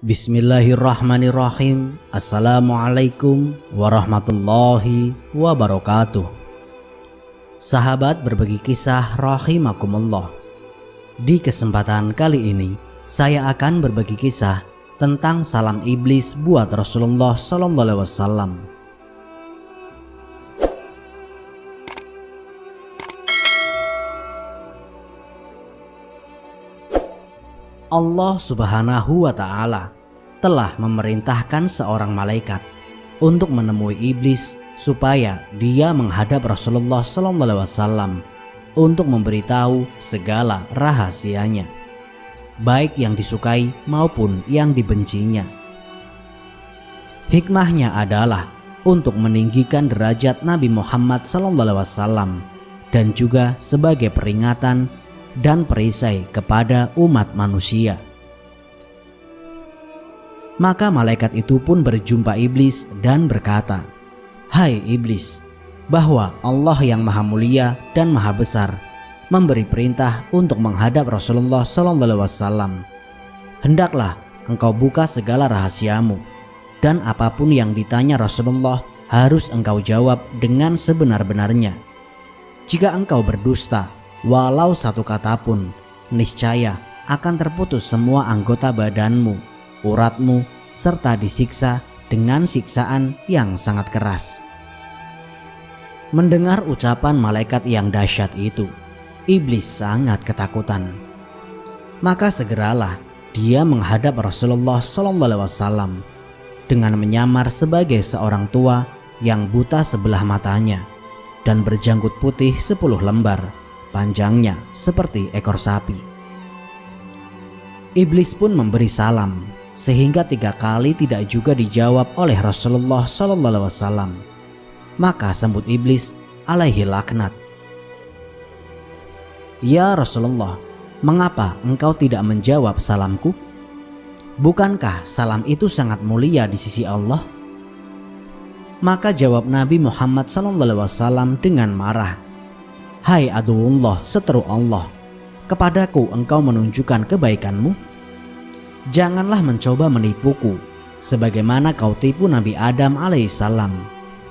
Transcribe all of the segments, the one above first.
Bismillahirrahmanirrahim. Assalamualaikum warahmatullahi wabarakatuh. Sahabat berbagi kisah rahimakumullah. Di kesempatan kali ini saya akan berbagi kisah tentang salam iblis buat Rasulullah SAW. Allah Subhanahu wa Ta'ala telah memerintahkan seorang malaikat untuk menemui iblis supaya dia menghadap Rasulullah SAW untuk memberitahu segala rahasianya, baik yang disukai maupun yang dibencinya. Hikmahnya adalah untuk meninggikan derajat Nabi Muhammad SAW dan juga sebagai peringatan dan perisai kepada umat manusia. Maka malaikat itu pun berjumpa iblis dan berkata, "Hai iblis, bahwa Allah yang maha mulia dan maha besar memberi perintah untuk menghadap Rasulullah SAW. Hendaklah engkau buka segala rahasiamu, dan apapun yang ditanya Rasulullah harus engkau jawab dengan sebenar-benarnya. Jika engkau berdusta walau satu kata pun, niscaya akan terputus semua anggota badanmu, uratmu, serta disiksa dengan siksaan yang sangat keras." Mendengar ucapan malaikat yang dahsyat itu, iblis sangat ketakutan. Maka segeralah dia menghadap Rasulullah SAW dengan menyamar sebagai seorang tua yang buta sebelah matanya dan berjanggut putih 10 lembar, panjangnya seperti ekor sapi. Iblis pun memberi salam, sehingga 3 kali tidak juga dijawab oleh Rasulullah SAW. Maka sambut iblis alaihi laknat, "Ya Rasulullah, mengapa engkau tidak menjawab salamku? Bukankah salam itu sangat mulia di sisi Allah?" Maka jawab Nabi Muhammad SAW dengan marah, "Hai aduwullah, seteru Allah, kepadaku engkau menunjukkan kebaikanmu? Janganlah mencoba menipuku sebagaimana kau tipu Nabi Adam alaihissalam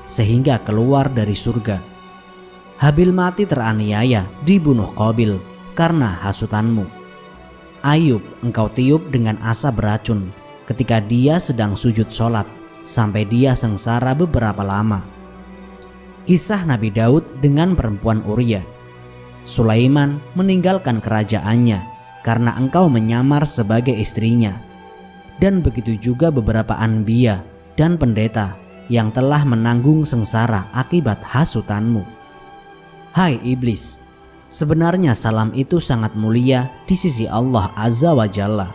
sehingga keluar dari surga. Habil mati teraniaya dibunuh Qabil karena hasutanmu. Ayub engkau tiup dengan asap beracun ketika dia sedang sujud sholat sampai dia sengsara beberapa lama. Kisah Nabi Daud dengan perempuan Uria. Sulaiman meninggalkan kerajaannya karena engkau menyamar sebagai istrinya. Dan begitu juga beberapa anbiya dan pendeta yang telah menanggung sengsara akibat hasutanmu. Hai iblis, sebenarnya salam itu sangat mulia di sisi Allah Azza wa Jalla.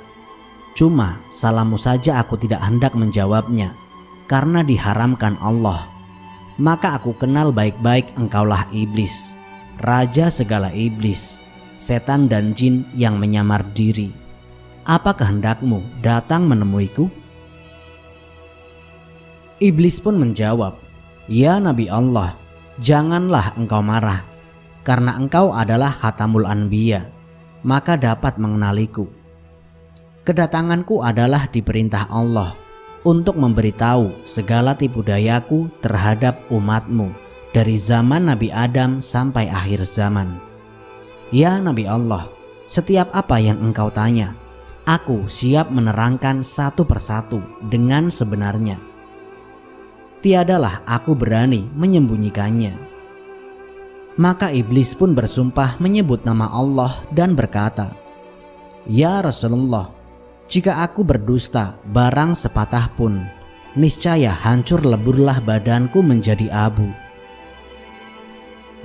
Cuma salammu saja aku tidak hendak menjawabnya karena diharamkan Allah. Maka aku kenal baik-baik engkaulah iblis, raja segala iblis, setan dan jin yang menyamar diri. Apa kehendakmu datang menemuiku?" Iblis pun menjawab, "Ya Nabi Allah, janganlah engkau marah, karena engkau adalah khatamul anbiya, maka dapat mengenaliku. Kedatanganku adalah diperintah Allah untuk memberitahu segala tipu dayaku terhadap umatmu dari zaman Nabi Adam sampai akhir zaman. Ya Nabi Allah, setiap apa yang engkau tanya, aku siap menerangkan satu persatu dengan sebenarnya. Tiadalah aku berani menyembunyikannya." Maka iblis pun bersumpah menyebut nama Allah dan berkata, "Ya Rasulullah, jika aku berdusta barang sepatah pun, niscaya hancur leburlah badanku menjadi abu."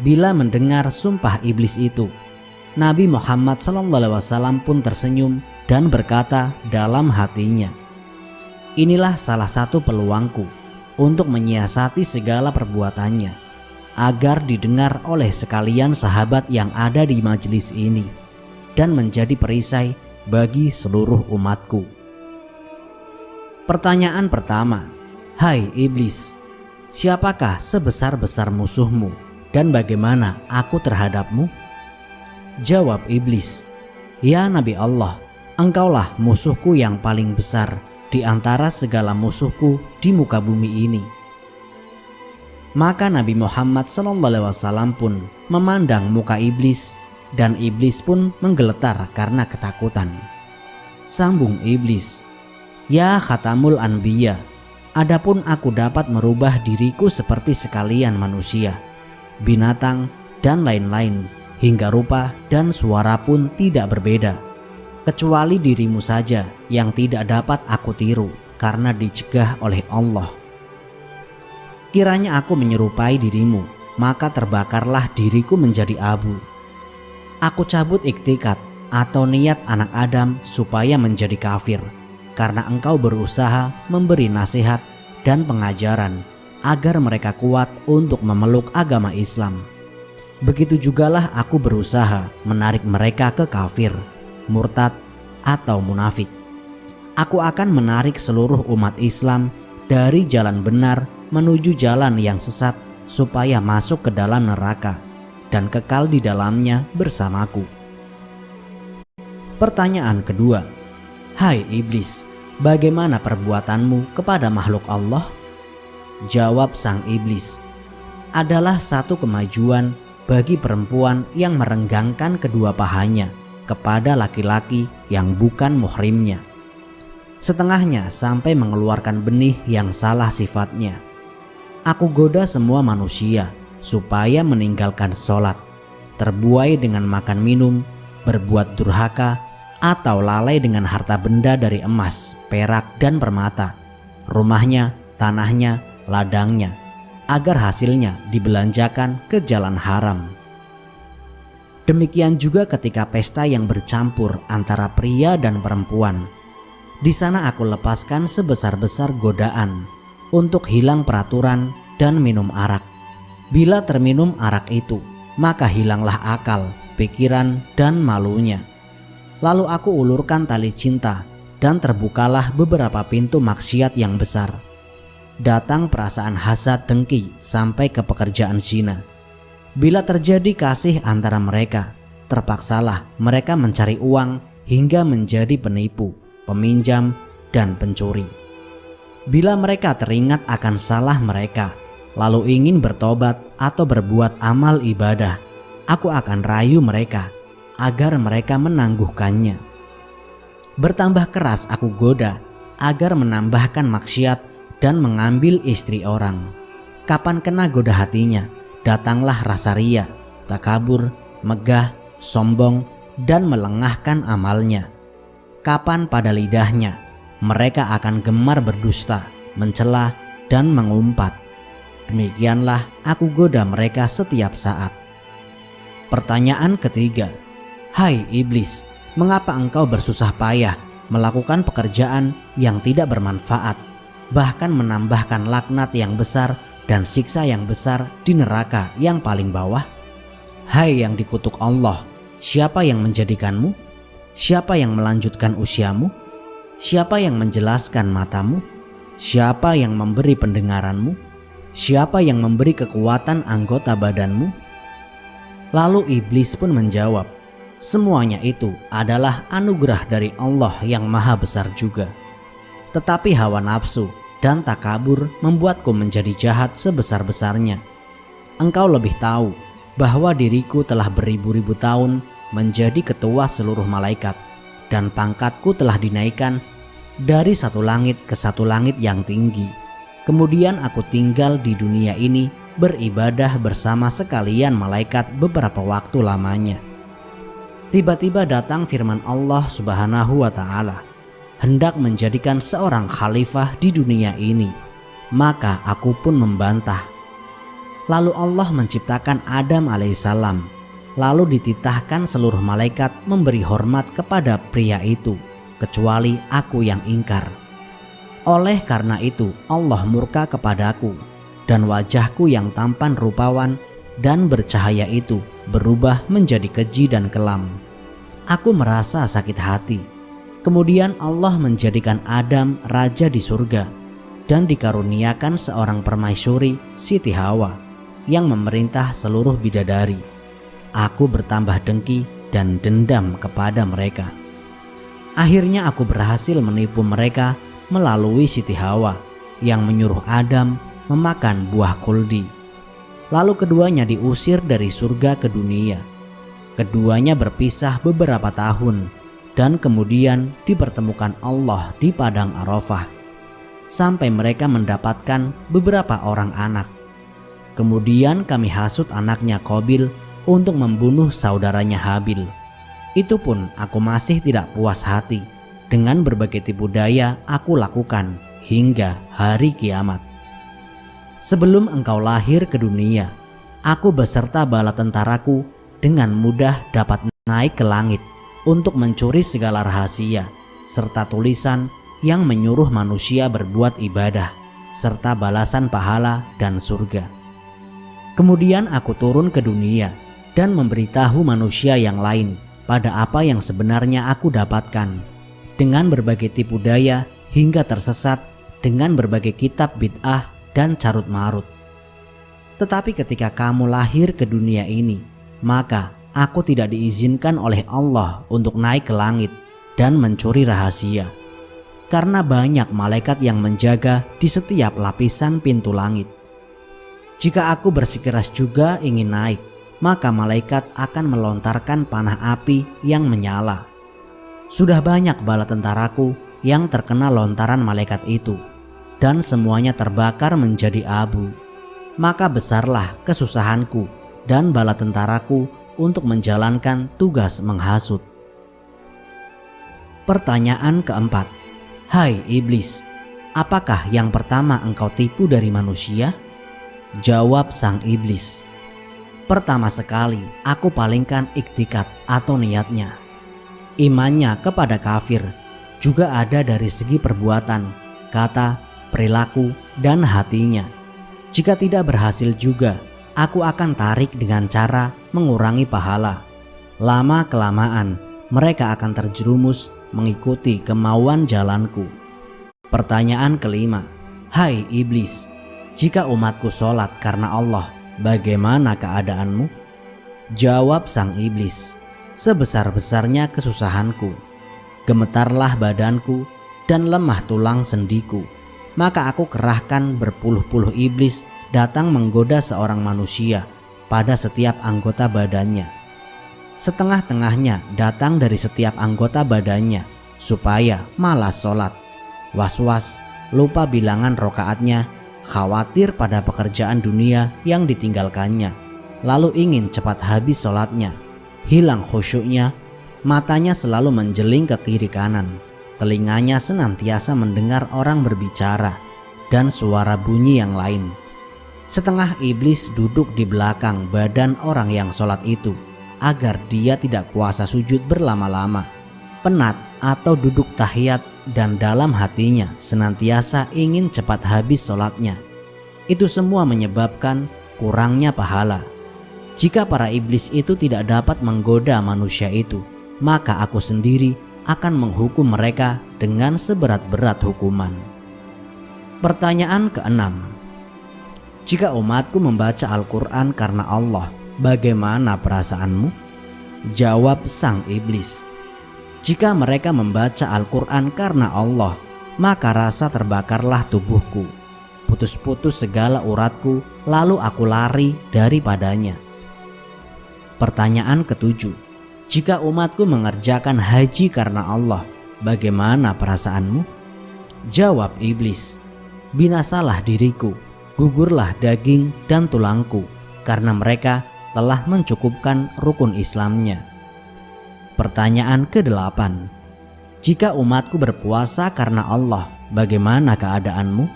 Bila mendengar sumpah iblis itu, Nabi Muhammad SAW pun tersenyum dan berkata dalam hatinya, "Inilah salah satu peluangku untuk menyiasati segala perbuatannya, agar didengar oleh sekalian sahabat yang ada di majelis ini dan menjadi perisai bagi seluruh umatku." Pertanyaan pertama, "Hai iblis, siapakah sebesar-besar musuhmu dan bagaimana aku terhadapmu?" Jawab iblis, "Ya Nabi Allah, engkaulah musuhku yang paling besar di antara segala musuhku di muka bumi ini. Maka Nabi Muhammad SAW pun memandang muka iblis, dan iblis pun menggeletar karena ketakutan. Sambung iblis, "Ya Khatamul Anbiya, adapun aku dapat merubah diriku seperti sekalian manusia, binatang, dan lain-lain, hingga rupa dan suara pun tidak berbeda, kecuali dirimu saja yang tidak dapat aku tiru karena dicegah oleh Allah. Kiranya aku menyerupai dirimu, maka terbakarlah diriku menjadi abu. Aku cabut iktikat atau niat anak Adam supaya menjadi kafir, karena engkau berusaha memberi nasihat dan pengajaran agar mereka kuat untuk memeluk agama Islam. Begitu jugalah aku berusaha menarik mereka ke kafir, murtad, atau munafik. Aku akan menarik seluruh umat Islam dari jalan benar menuju jalan yang sesat supaya masuk ke dalam neraka dan kekal di dalamnya bersamaku." Pertanyaan kedua, "Hai iblis, bagaimana perbuatanmu kepada makhluk Allah?" Jawab sang iblis, "Adalah satu kemajuan bagi perempuan yang merenggangkan kedua pahanya kepada laki-laki yang bukan muhrimnya, setengahnya sampai mengeluarkan benih yang salah sifatnya. Aku goda semua manusia supaya meninggalkan sholat, terbuai dengan makan minum, berbuat durhaka, atau lalai dengan harta benda dari emas, perak, dan permata, rumahnya, tanahnya, ladangnya, agar hasilnya dibelanjakan ke jalan haram. Demikian juga ketika pesta yang bercampur antara pria dan perempuan. Di sana aku lepaskan sebesar-besar godaan untuk hilang peraturan dan minum arak. Bila terminum arak itu, maka hilanglah akal, pikiran, dan malunya. Lalu aku ulurkan tali cinta dan terbukalah beberapa pintu maksiat yang besar. Datang perasaan hasad dengki sampai ke pekerjaan zina. Bila terjadi kasih antara mereka, terpaksalah mereka mencari uang hingga menjadi penipu, peminjam, dan pencuri. Bila mereka teringat akan salah mereka, lalu ingin bertobat atau berbuat amal ibadah, aku akan rayu mereka agar mereka menangguhkannya. Bertambah keras aku goda agar menambahkan maksiat dan mengambil istri orang. Kapan kena goda hatinya, datanglah rasa ria, takabur, megah, sombong, dan melengahkan amalnya. Kapan pada lidahnya, mereka akan gemar berdusta, mencela, dan mengumpat. Demikianlah aku goda mereka setiap saat. Pertanyaan ketiga, "Hai iblis, mengapa engkau bersusah payah melakukan pekerjaan yang tidak bermanfaat, bahkan menambahkan laknat yang besar dan siksa yang besar di neraka yang paling bawah? Hai yang dikutuk Allah, siapa yang menjadikanmu? Siapa yang melanjutkan usiamu? Siapa yang menjelaskan matamu? Siapa yang memberi pendengaranmu? Siapa yang memberi kekuatan anggota badanmu?" Lalu iblis pun menjawab, "Semuanya itu adalah anugerah dari Allah yang maha besar juga. Tetapi hawa nafsu dan takabur membuatku menjadi jahat sebesar-besarnya. Engkau lebih tahu bahwa diriku telah beribu-ribu tahun menjadi ketua seluruh malaikat, dan pangkatku telah dinaikkan dari satu langit ke satu langit yang tinggi. Kemudian aku tinggal di dunia ini beribadah bersama sekalian malaikat beberapa waktu lamanya. Tiba-tiba datang firman Allah Subhanahu wa Ta'ala, hendak menjadikan seorang khalifah di dunia ini. Maka aku pun membantah. Lalu Allah menciptakan Adam alaihissalam, lalu dititahkan seluruh malaikat memberi hormat kepada pria itu, kecuali aku yang ingkar. Oleh karena itu Allah murka kepadaku, dan wajahku yang tampan rupawan dan bercahaya itu berubah menjadi keji dan kelam. Aku merasa sakit hati. Kemudian Allah menjadikan Adam raja di surga dan dikaruniakan seorang permaisuri, Siti Hawa, yang memerintah seluruh bidadari. Aku bertambah dengki dan dendam kepada mereka. Akhirnya aku berhasil menipu mereka melalui Siti Hawa yang menyuruh Adam memakan buah khuldi. Lalu keduanya diusir dari surga ke dunia. Keduanya berpisah beberapa tahun dan kemudian dipertemukan Allah di padang Arafah sampai mereka mendapatkan beberapa orang anak. Kemudian kami hasut anaknya Qabil untuk membunuh saudaranya Habil. Itu pun aku masih tidak puas hati. Dengan berbagai tipu daya aku lakukan hingga hari kiamat. Sebelum engkau lahir ke dunia, aku beserta bala tentaraku dengan mudah dapat naik ke langit untuk mencuri segala rahasia serta tulisan yang menyuruh manusia berbuat ibadah serta balasan pahala dan surga. Kemudian aku turun ke dunia dan memberitahu manusia yang lain pada apa yang sebenarnya aku dapatkan dengan berbagai tipu daya hingga tersesat dengan berbagai kitab bid'ah dan carut marut. Tetapi ketika kamu lahir ke dunia ini, maka aku tidak diizinkan oleh Allah untuk naik ke langit dan mencuri rahasia, karena banyak malaikat yang menjaga di setiap lapisan pintu langit. Jika aku bersikeras juga ingin naik, maka malaikat akan melontarkan panah api yang menyala. Sudah banyak bala tentaraku yang terkena lontaran malaikat itu, dan semuanya terbakar menjadi abu. Maka besarlah kesusahanku dan bala tentaraku untuk menjalankan tugas menghasut. Pertanyaan keempat. Hai iblis, apakah yang pertama engkau tipu dari manusia? Jawab sang iblis, pertama sekali aku palingkan iktikat atau niatnya. Imannya kepada kafir juga ada dari segi perbuatan, kata, perilaku, dan hatinya. Jika tidak berhasil juga, aku akan tarik dengan cara mengurangi pahala. Lama-kelamaan mereka akan terjerumus mengikuti kemauan jalanku. Pertanyaan kelima. Hai iblis, jika umatku sholat karena Allah, bagaimana keadaanmu? Jawab sang iblis, sebesar-besarnya kesusahanku. Gemetarlah badanku dan lemah tulang sendiku. Maka aku kerahkan berpuluh-puluh iblis datang menggoda seorang manusia pada setiap anggota badannya. Setengah-tengahnya datang dari setiap anggota badannya supaya malas sholat, was-was, lupa bilangan rokaatnya, khawatir pada pekerjaan dunia yang ditinggalkannya, lalu ingin cepat habis sholatnya, hilang khusyuknya, matanya selalu menjeling ke kiri kanan, telinganya senantiasa mendengar orang berbicara dan suara bunyi yang lain. Setengah iblis duduk di belakang badan orang yang sholat itu agar dia tidak kuasa sujud berlama-lama, penat atau duduk tahiyat, dan dalam hatinya senantiasa ingin cepat habis sholatnya. Itu semua menyebabkan kurangnya pahala. Jika para iblis itu tidak dapat menggoda manusia itu, maka aku sendiri akan menghukum mereka dengan seberat-berat hukuman. Pertanyaan keenam. Jika umatku membaca Al-Quran karena Allah, bagaimana perasaanmu? Jawab sang iblis, jika mereka membaca Al-Quran karena Allah, maka rasa terbakarlah tubuhku, putus-putus segala uratku, lalu aku lari daripadanya. Pertanyaan ketujuh. Jika umatku mengerjakan haji karena Allah, bagaimana perasaanmu? Jawab iblis, binasalah diriku, gugurlah daging dan tulangku, karena mereka telah mencukupkan rukun Islamnya. Pertanyaan ke-8. Jika umatku berpuasa karena Allah, bagaimana keadaanmu?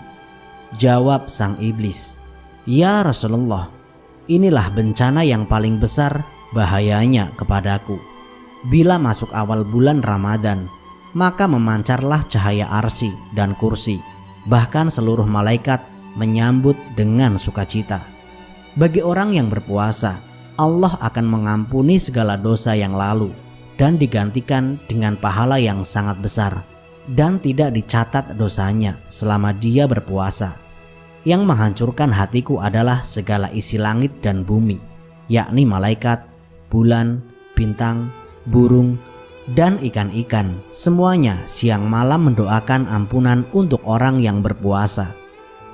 Jawab sang iblis, ya Rasulullah, inilah bencana yang paling besar bahayanya kepadaku. Bila masuk awal bulan Ramadan, maka memancarlah cahaya arsy dan kursi, bahkan seluruh malaikat menyambut dengan sukacita. Bagi orang yang berpuasa, Allah akan mengampuni segala dosa yang lalu dan digantikan dengan pahala yang sangat besar, dan tidak dicatat dosanya selama dia berpuasa. Yang menghancurkan hatiku adalah segala isi langit dan bumi, yakni malaikat, bulan, bintang, burung, dan ikan-ikan semuanya siang malam mendoakan ampunan untuk orang yang berpuasa.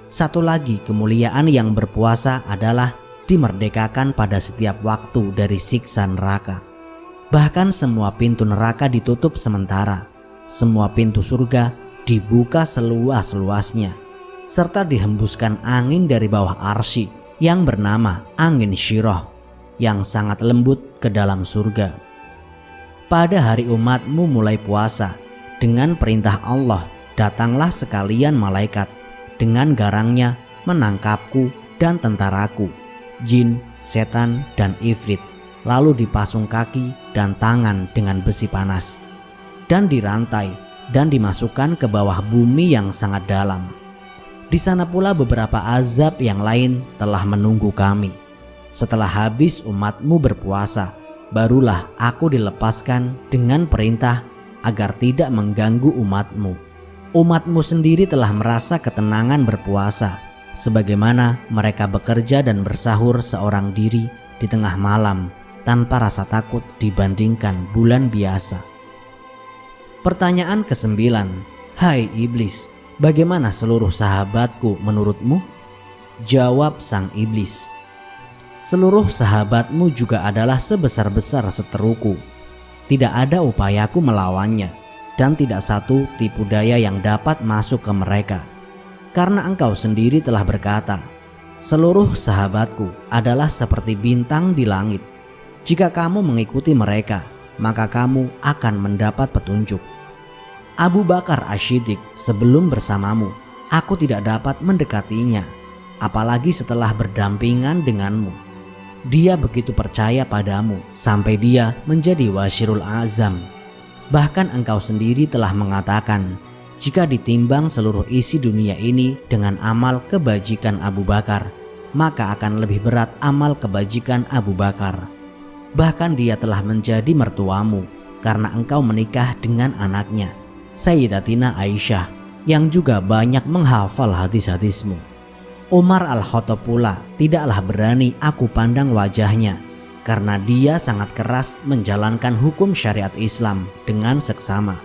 Satu lagi kemuliaan yang berpuasa adalah dimerdekakan pada setiap waktu dari siksa neraka. Bahkan semua pintu neraka ditutup sementara, semua pintu surga dibuka seluas-luasnya, serta dihembuskan angin dari bawah arsy yang bernama angin Syirah yang sangat lembut ke dalam surga. Pada hari umatmu mulai puasa, dengan perintah Allah datanglah sekalian malaikat dengan garangnya menangkapku dan tentaraku, jin, setan, dan ifrit, lalu dipasung kaki dan tangan dengan besi panas, dan dirantai dan dimasukkan ke bawah bumi yang sangat dalam. Di sana pula beberapa azab yang lain telah menunggu kami. Setelah habis umatmu berpuasa, barulah aku dilepaskan dengan perintah agar tidak mengganggu umatmu. Umatmu sendiri telah merasa ketenangan berpuasa, sebagaimana mereka bekerja dan bersahur seorang diri di tengah malam tanpa rasa takut dibandingkan bulan biasa. Pertanyaan ke-9. Hai iblis, bagaimana seluruh sahabatku menurutmu? Jawab sang iblis, seluruh sahabatmu juga adalah sebesar-besar seteruku. Tidak ada upayaku melawannya, dan tidak satu tipu daya yang dapat masuk ke mereka. Karena engkau sendiri telah berkata, seluruh sahabatku adalah seperti bintang di langit. Jika kamu mengikuti mereka, maka kamu akan mendapat petunjuk. Abu Bakar Asy-Syiddiq sebelum bersamamu, aku tidak dapat mendekatinya, apalagi setelah berdampingan denganmu. Dia begitu percaya padamu sampai dia menjadi Wasyirul Azam. Bahkan engkau sendiri telah mengatakan, jika ditimbang seluruh isi dunia ini dengan amal kebajikan Abu Bakar, maka akan lebih berat amal kebajikan Abu Bakar. Bahkan dia telah menjadi mertuamu karena engkau menikah dengan anaknya, Sayyidatina Aisyah, yang juga banyak menghafal hadis-hadismu. Umar Al-Khattab pula tidaklah berani aku pandang wajahnya, karena dia sangat keras menjalankan hukum syariat Islam dengan seksama.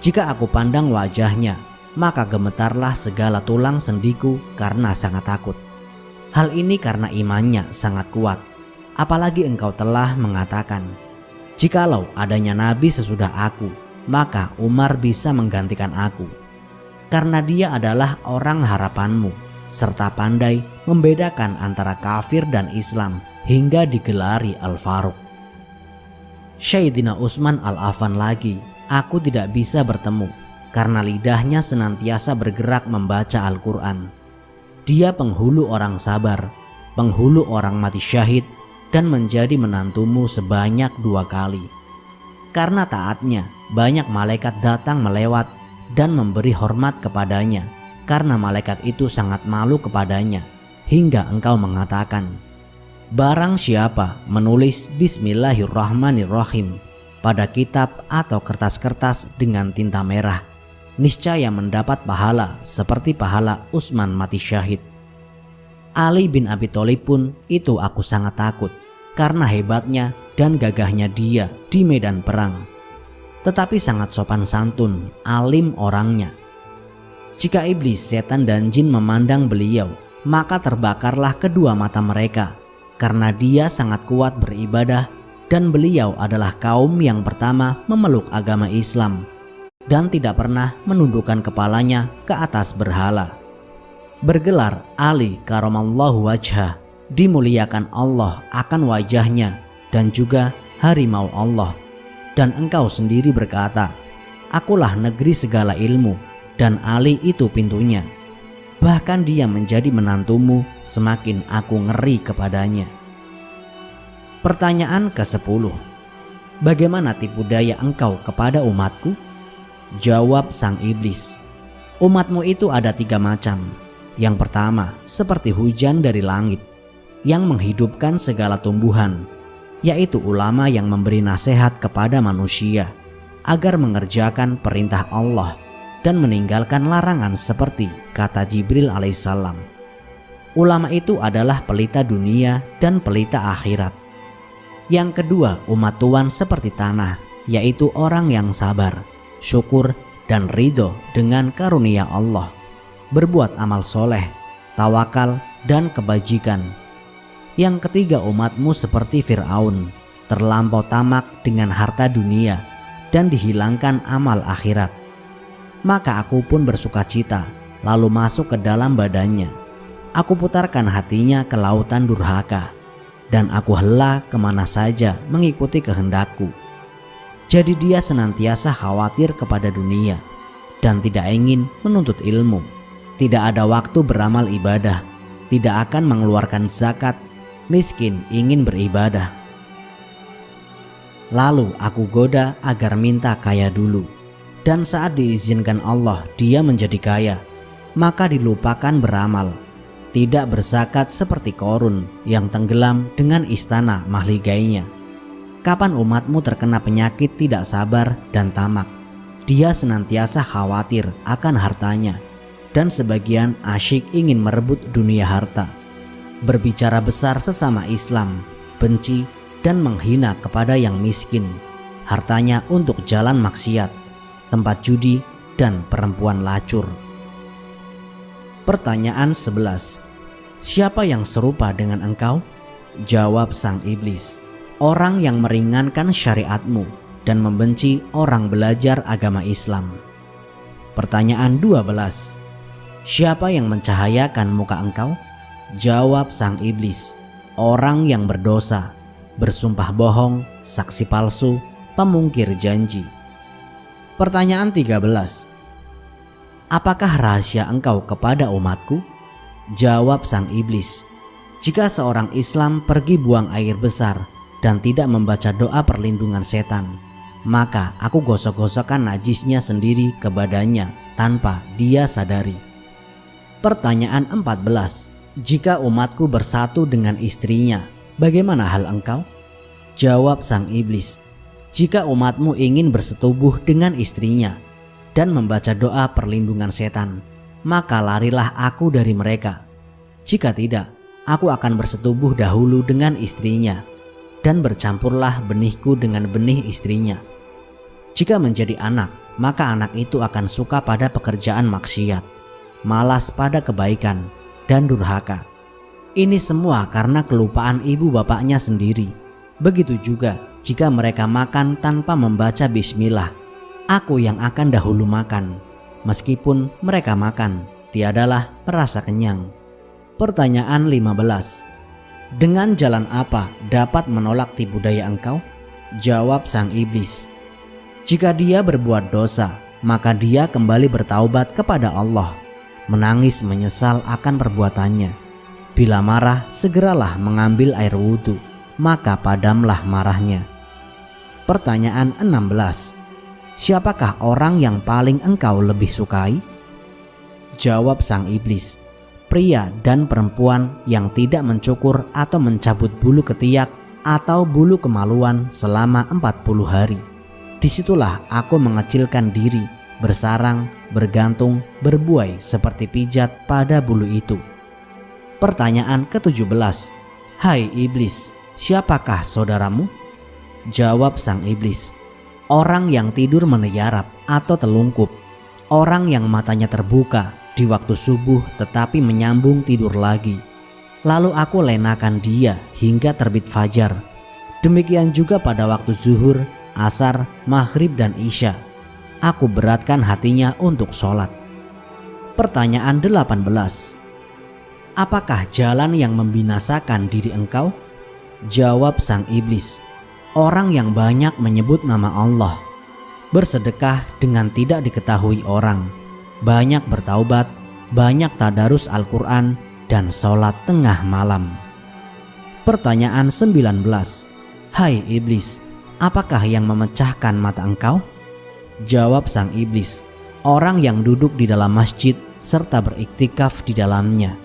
Jika aku pandang wajahnya, maka gemetarlah segala tulang sendiku karena sangat takut. Hal ini karena imannya sangat kuat. Apalagi engkau telah mengatakan, jikalau adanya nabi sesudah aku, maka Umar bisa menggantikan aku. Karena dia adalah orang harapanmu, serta pandai membedakan antara kafir dan Islam hingga digelari Al-Faruq. Sayyidina Utsman Al-Affan lagi, aku tidak bisa bertemu karena lidahnya senantiasa bergerak membaca Al-Quran. Dia penghulu orang sabar, penghulu orang mati syahid, dan menjadi menantumu sebanyak 2 kali. Karena taatnya, banyak malaikat datang melewat dan memberi hormat kepadanya, karena malaikat itu sangat malu kepadanya, hingga engkau mengatakan, barang siapa menulis Bismillahirrahmanirrahim pada kitab atau kertas-kertas dengan tinta merah, niscaya mendapat pahala seperti pahala Utsman mati syahid. Ali bin Abi Thalib pun itu aku sangat takut karena hebatnya dan gagahnya dia di medan perang. Tetapi sangat sopan santun, alim orangnya. Jika iblis, setan dan jin memandang beliau, maka terbakarlah kedua mata mereka karena dia sangat kuat beribadah dan beliau adalah kaum yang pertama memeluk agama Islam dan tidak pernah menundukkan kepalanya ke atas berhala. Bergelar Ali karamallahu wajhah, dimuliakan Allah akan wajahnya, dan juga harimau Allah. Dan engkau sendiri berkata, akulah negeri segala ilmu, dan Ali itu pintunya. Bahkan dia menjadi menantumu semakin aku ngeri kepadanya. Pertanyaan ke-10. Bagaimana tipu daya engkau kepada umatku? Jawab sang iblis, umatmu itu ada 3 macam. Yang pertama, seperti hujan dari langit yang menghidupkan segala tumbuhan, yaitu ulama yang memberi nasihat kepada manusia agar mengerjakan perintah Allah dan meninggalkan larangan seperti kata Jibril alaihissalam. Ulama itu adalah pelita dunia dan pelita akhirat. Yang kedua, umat Tuhan seperti tanah yaitu orang yang sabar, syukur, dan ridho dengan karunia Allah, berbuat amal soleh, tawakal, dan kebajikan. Yang ketiga, umatmu seperti Fir'aun, terlampau tamak dengan harta dunia dan dihilangkan amal akhirat. Maka aku pun bersukacita, lalu masuk ke dalam badannya. Aku putarkan hatinya ke lautan durhaka, dan aku hela kemana saja mengikuti kehendakku. Jadi dia senantiasa khawatir kepada dunia dan tidak ingin menuntut ilmu. Tidak ada waktu beramal ibadah, tidak akan mengeluarkan zakat, miskin ingin beribadah. Lalu aku goda agar minta kaya dulu, dan saat diizinkan Allah dia menjadi kaya, maka dilupakan beramal. Tidak berzakat seperti Qorun yang tenggelam dengan istana mahligainya. Kapan umatmu terkena penyakit tidak sabar dan tamak? Dia senantiasa khawatir akan hartanya, dan sebagian asyik ingin merebut dunia harta. Berbicara besar sesama Islam, benci dan menghina kepada yang miskin, hartanya untuk jalan maksiat, tempat judi, dan perempuan lacur. Pertanyaan 11. Siapa yang serupa dengan engkau? Jawab sang iblis, orang yang meringankan syariatmu dan membenci orang belajar agama Islam. Pertanyaan 12. Siapa yang mencahayakan muka engkau? Jawab sang iblis, orang yang berdosa, bersumpah bohong, saksi palsu, pemungkir janji. Pertanyaan 13. Apakah rahasia engkau kepada umatku? Jawab sang iblis, jika seorang Islam pergi buang air besar dan tidak membaca doa perlindungan setan, maka aku gosok-gosokkan najisnya sendiri ke badannya tanpa dia sadari. Pertanyaan 14. Jika umatku bersatu dengan istrinya, bagaimana hal engkau? Jawab sang iblis, jika umatmu ingin bersetubuh dengan istrinya dan membaca doa perlindungan setan, maka larilah aku dari mereka. Jika tidak, aku akan bersetubuh dahulu dengan istrinya, dan bercampurlah benihku dengan benih istrinya. Jika menjadi anak, maka anak itu akan suka pada pekerjaan maksiat, malas pada kebaikan, dan durhaka. Ini semua karena kelupaan ibu bapaknya sendiri. Begitu juga jika mereka makan tanpa membaca bismillah, aku yang akan dahulu makan. Meskipun mereka makan, tiadalah merasa kenyang. Pertanyaan 15. Dengan jalan apa dapat menolak tipu daya engkau? Jawab sang iblis, jika dia berbuat dosa, maka dia kembali bertaubat kepada Allah, menangis menyesal akan perbuatannya. Bila marah, segeralah mengambil air wudhu, maka padamlah marahnya. Pertanyaan 16. Siapakah orang yang paling engkau lebih sukai? Jawab sang iblis, pria dan perempuan yang tidak mencukur atau mencabut bulu ketiak atau bulu kemaluan selama 40 hari. Disitulah aku mengecilkan diri, bersarang, bergantung, berbuai seperti pijat pada bulu itu. Pertanyaan ke-17. Hai iblis, siapakah saudaramu? Jawab sang iblis, orang yang tidur meneyarap atau telungkup, orang yang matanya terbuka di waktu subuh tetapi menyambung tidur lagi. Lalu aku lenakan dia hingga terbit fajar. Demikian juga pada waktu zuhur, asar, maghrib, dan isya. Aku beratkan hatinya untuk sholat. Pertanyaan 18. Apakah jalan yang membinasakan diri engkau? Jawab sang iblis, orang yang banyak menyebut nama Allah, bersedekah dengan tidak diketahui orang, banyak bertaubat, banyak tadarus Al-Quran, dan sholat tengah malam. Pertanyaan 19. Hai iblis, apakah yang memecahkan mata engkau? Jawab sang iblis, orang yang duduk di dalam masjid serta beriktikaf di dalamnya.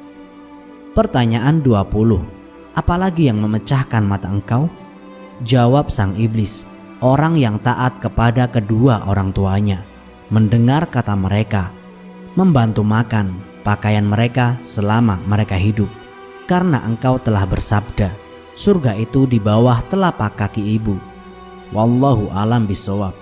Pertanyaan 20. Apalagi yang memecahkan mata engkau? Jawab sang iblis, orang yang taat kepada kedua orang tuanya, mendengar kata mereka, membantu makan pakaian mereka selama mereka hidup. Karena engkau telah bersabda, surga itu di bawah telapak kaki ibu. Wallahu alam bisawab.